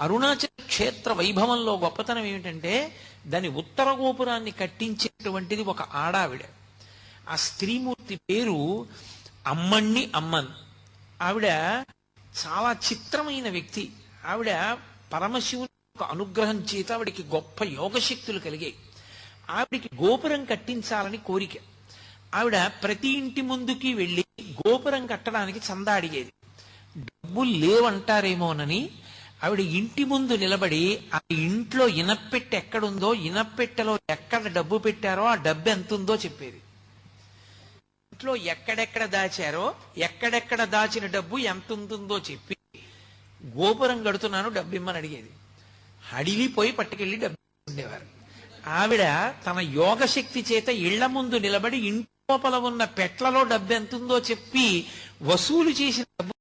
అరుణాచల క్షేత్ర వైభవంలో గొప్పతనం ఏమిటంటే దాని ఉత్తర గోపురాన్ని కట్టించేటువంటిది ఒక ఆడావిడ. ఆ స్త్రీమూర్తి పేరు అమ్మణ్ణి అమ్మన్. ఆవిడ చాలా చిత్రమైన వ్యక్తి. ఆవిడ పరమశివుని యొక్క అనుగ్రహం చేత ఆవిడికి గొప్ప యోగశక్తులు కలిగాయి. ఆవిడికి గోపురం కట్టించాలని కోరిక. ఆవిడ ప్రతి ఇంటి ముందుకి వెళ్ళి గోపురం కట్టడానికి చందా అడిగేది. డబ్బులు లేవంటారేమోనని ఆవిడ ఇంటి ముందు నిలబడి ఆ ఇంట్లో ఇనప్పెట్టె ఎక్కడుందో, ఇనప్పెట్టెలో ఎక్కడ డబ్బు పెట్టారో ఆ డబ్బు ఎంత ఉందో చెప్పేది. ఇంట్లో ఎక్కడెక్కడ దాచారో, ఎక్కడెక్కడ దాచిన డబ్బు ఎంత ఉంటుందో చెప్పి గోపురం కడుతున్నాను డబ్బు ఇమ్మని అడిగేది. అడిగిపోయి పట్టుకెళ్ళి డబ్బు ఉండేవారు. ఆవిడ తన యోగశక్తి చేత ఇళ్ల ముందు నిలబడి ఇంటి లోపల ఉన్న పెట్లలో డబ్బు ఎంతుందో చెప్పి వసూలు చేసిన డబ్బు